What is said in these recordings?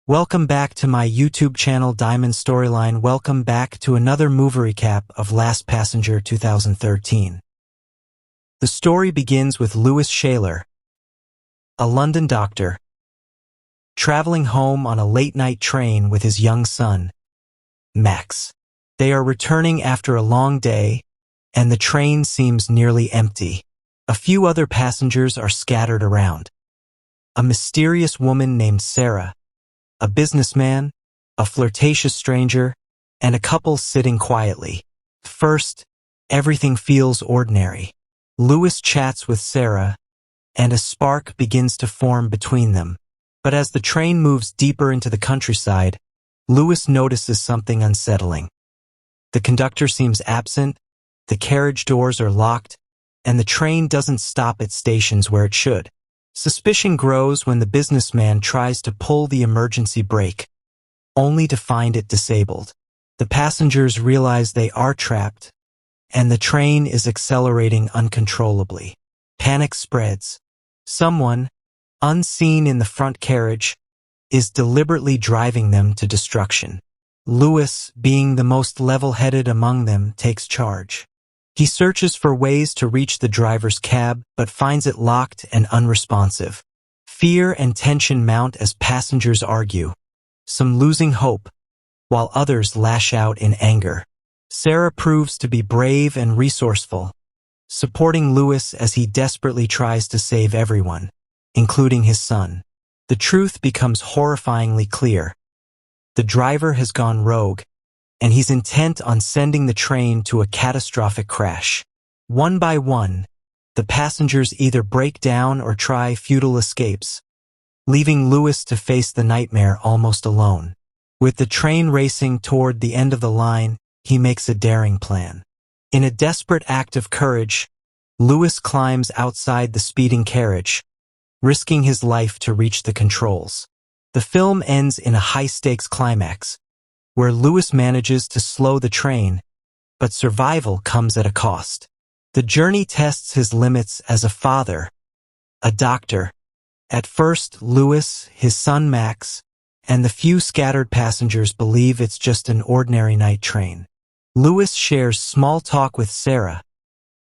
Welcome back to my YouTube channel Diamondstoryline. Welcome back to another movie recap of Last Passenger 2013. The story begins with Lewis Shaler, a London doctor, traveling home on a late-night train with his young son, Max. They are returning after a long day, and the train seems nearly empty. A few other passengers are scattered around. A mysterious woman named Sarah, a businessman, a flirtatious stranger, and a couple sitting quietly. First, everything feels ordinary. Lewis chats with Sarah, and a spark begins to form between them. But as the train moves deeper into the countryside, Lewis notices something unsettling. The conductor seems absent, the carriage doors are locked, and the train doesn't stop at stations where it should. Suspicion grows when the businessman tries to pull the emergency brake, only to find it disabled. The passengers realize they are trapped, and the train is accelerating uncontrollably. Panic spreads. Someone, unseen in the front carriage, is deliberately driving them to destruction. Lewis, being the most level-headed among them, takes charge. He searches for ways to reach the driver's cab, but finds it locked and unresponsive. Fear and tension mount as passengers argue, some losing hope, while others lash out in anger. Sarah proves to be brave and resourceful, supporting Lewis as he desperately tries to save everyone, including his son. The truth becomes horrifyingly clear. The driver has gone rogue, and he's intent on sending the train to a catastrophic crash. One by one, the passengers either break down or try futile escapes, leaving Lewis to face the nightmare almost alone. With the train racing toward the end of the line, he makes a daring plan. In a desperate act of courage, Lewis climbs outside the speeding carriage, risking his life to reach the controls. The film ends in a high-stakes climax, where Lewis manages to slow the train, but survival comes at a cost. The journey tests his limits as a father, a doctor. At first, Lewis, his son Max, and the few scattered passengers believe it's just an ordinary night train. Lewis shares small talk with Sarah,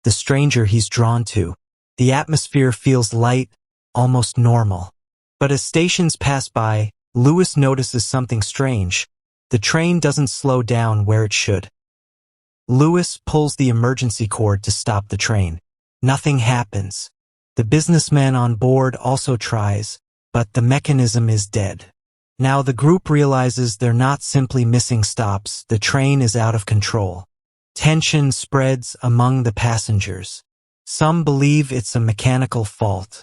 the stranger he's drawn to. The atmosphere feels light, almost normal. But as stations pass by, Lewis notices something strange. The train doesn't slow down where it should. Lewis pulls the emergency cord to stop the train. Nothing happens. The businessman on board also tries, but the mechanism is dead. Now the group realizes they're not simply missing stops, the train is out of control. Tension spreads among the passengers. Some believe it's a mechanical fault.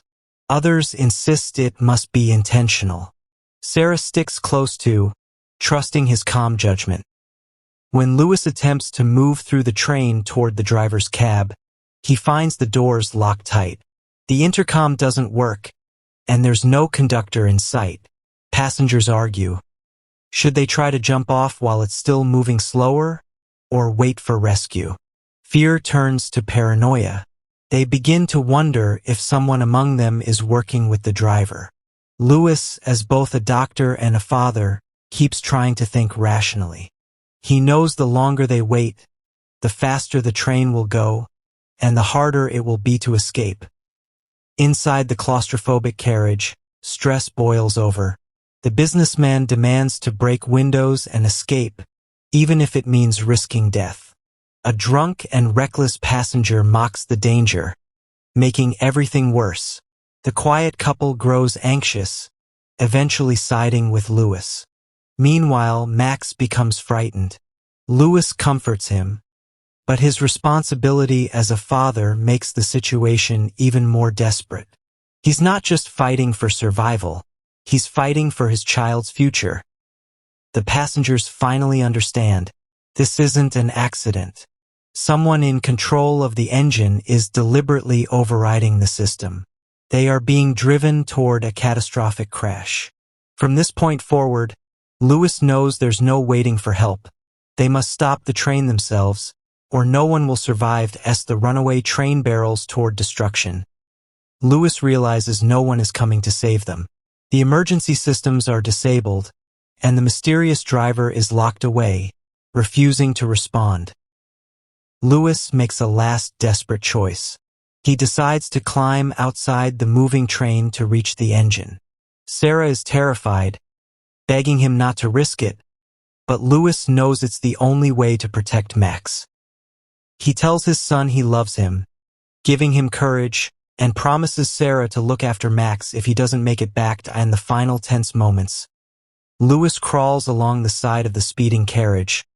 Others insist it must be intentional. Sarah sticks close to, trusting his calm judgment. When Lewis attempts to move through the train toward the driver's cab, he finds the doors locked tight. The intercom doesn't work, and there's no conductor in sight. Passengers argue. Should they try to jump off while it's still moving slower, or wait for rescue? Fear turns to paranoia. They begin to wonder if someone among them is working with the driver. Lewis, as both a doctor and a father, keeps trying to think rationally. He knows the longer they wait, the faster the train will go, and the harder it will be to escape. Inside the claustrophobic carriage, stress boils over. The businessman demands to break windows and escape, even if it means risking death. A drunk and reckless passenger mocks the danger, making everything worse. The quiet couple grows anxious, eventually siding with Lewis. Meanwhile, Max becomes frightened. Lewis comforts him, but his responsibility as a father makes the situation even more desperate. He's not just fighting for survival, he's fighting for his child's future. The passengers finally understand. This isn't an accident. Someone in control of the engine is deliberately overriding the system. They are being driven toward a catastrophic crash. From this point forward, Lewis knows there's no waiting for help. They must stop the train themselves, or no one will survive as the runaway train barrels toward destruction. Lewis realizes no one is coming to save them. The emergency systems are disabled, and the mysterious driver is locked away, refusing to respond. Lewis makes a last desperate choice. He decides to climb outside the moving train to reach the engine. Sarah is terrified, begging him not to risk it, but Lewis knows it's the only way to protect Max. He tells his son he loves him, giving him courage, and promises Sarah to look after Max if he doesn't make it back in the final tense moments. Lewis crawls along the side of the speeding carriage,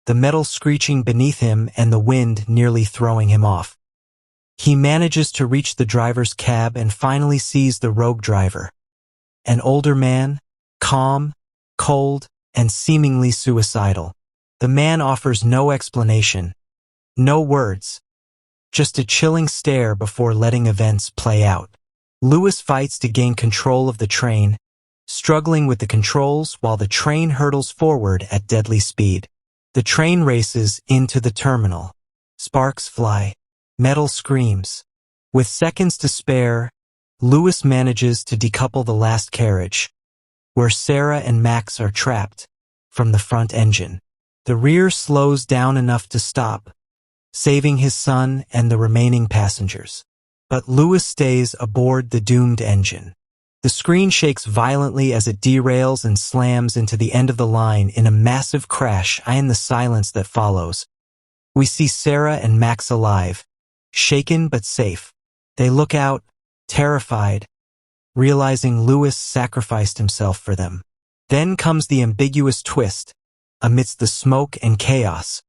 the metal screeching beneath him and the wind nearly throwing him off. He manages to reach the driver's cab and finally sees the rogue driver. An older man, calm, cold, and seemingly suicidal. The man offers no explanation, no words, just a chilling stare before letting events play out. Lewis fights to gain control of the train, struggling with the controls while the train hurtles forward at deadly speed. The train races into the terminal. Sparks fly. Metal screams. With seconds to spare, Lewis manages to decouple the last carriage, where Sarah and Max are trapped, from the front engine. The rear slows down enough to stop, saving his son and the remaining passengers. But Lewis stays aboard the doomed engine. The screen shakes violently as it derails and slams into the end of the line in a massive crash. In the silence that follows, we see Sarah and Max alive, shaken but safe. They look out, terrified, realizing Lewis sacrificed himself for them. Then comes the ambiguous twist. Amidst the smoke and chaos,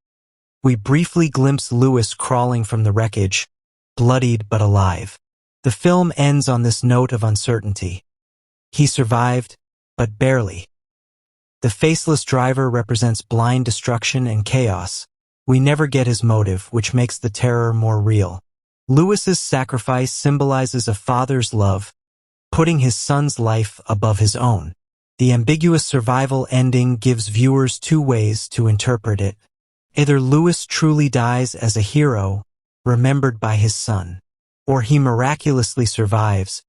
we briefly glimpse Lewis crawling from the wreckage, bloodied but alive. The film ends on this note of uncertainty. He survived, but barely. The faceless driver represents blind destruction and chaos. We never get his motive, which makes the terror more real. Lewis's sacrifice symbolizes a father's love, putting his son's life above his own. The ambiguous survival ending gives viewers two ways to interpret it. Either Lewis truly dies as a hero, remembered by his son, or he miraculously survives,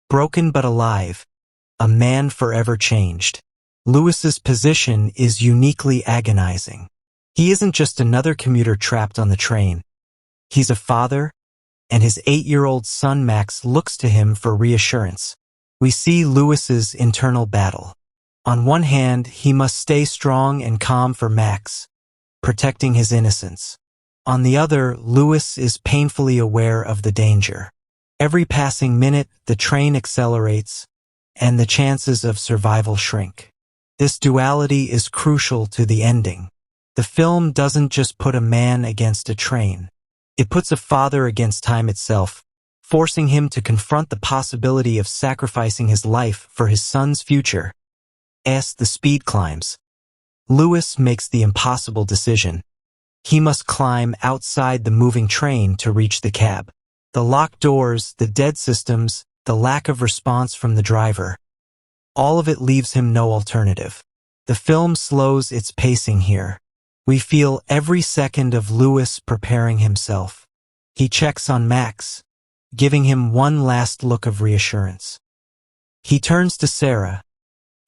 broken but alive, a man forever changed. Lewis's position is uniquely agonizing. He isn't just another commuter trapped on the train. He's a father, and his 8-year-old son Max looks to him for reassurance. We see Lewis's internal battle. On one hand, he must stay strong and calm for Max, protecting his innocence. On the other, Lewis is painfully aware of the danger. Every passing minute, the train accelerates, and the chances of survival shrink. This duality is crucial to the ending. The film doesn't just put a man against a train. It puts a father against time itself, forcing him to confront the possibility of sacrificing his life for his son's future. As the speed climbs, Lewis makes the impossible decision. He must climb outside the moving train to reach the cab. The locked doors, the dead systems, the lack of response from the driver. All of it leaves him no alternative. The film slows its pacing here. We feel every second of Lewis preparing himself. He checks on Max, giving him one last look of reassurance. He turns to Sarah,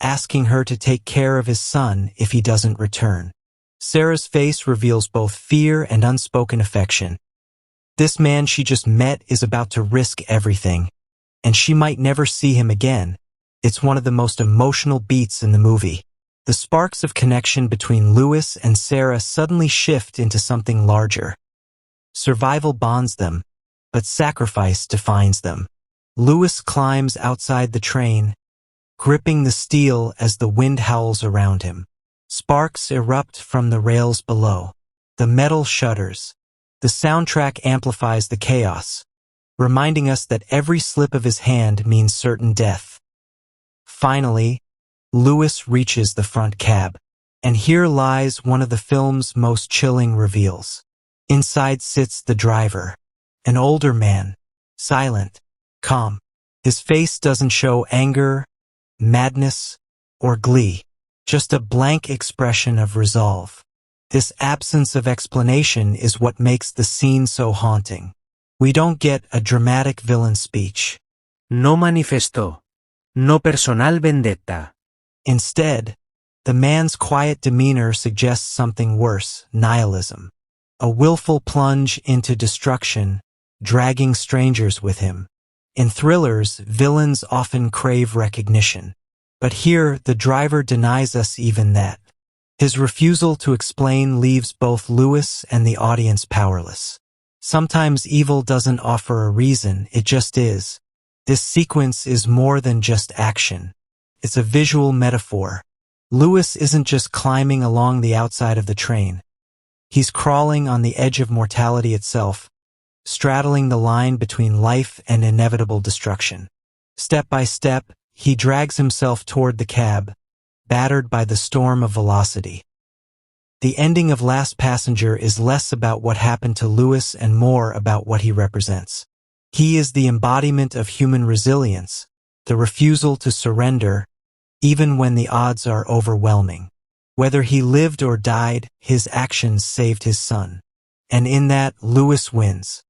asking her to take care of his son if he doesn't return. Sarah's face reveals both fear and unspoken affection. This man she just met is about to risk everything, and she might never see him again. It's one of the most emotional beats in the movie. The sparks of connection between Lewis and Sarah suddenly shift into something larger. Survival bonds them, but sacrifice defines them. Lewis climbs outside the train, gripping the steel as the wind howls around him. Sparks erupt from the rails below. The metal shudders. The soundtrack amplifies the chaos, reminding us that every slip of his hand means certain death. Finally, Lewis reaches the front cab, and here lies one of the film's most chilling reveals. Inside sits the driver, an older man, silent, calm. His face doesn't show anger, madness, or glee, just a blank expression of resolve. This absence of explanation is what makes the scene so haunting. We don't get a dramatic villain speech. No manifestó. No personal vendetta. Instead, The man's quiet demeanor suggests something worse, nihilism. A willful plunge into destruction, dragging strangers with him. In thrillers, villains often crave recognition. But here, the driver denies us even that. His refusal to explain leaves both Lewis and the audience powerless. Sometimes evil doesn't offer a reason, it just is. This sequence is more than just action. It's a visual metaphor. Lewis isn't just climbing along the outside of the train. He's crawling on the edge of mortality itself, straddling the line between life and inevitable destruction. Step by step, he drags himself toward the cab, battered by the storm of velocity. The ending of Last Passenger is less about what happened to Lewis and more about what he represents. He is the embodiment of human resilience, the refusal to surrender, even when the odds are overwhelming. Whether he lived or died, his actions saved his son. And in that, Lewis wins.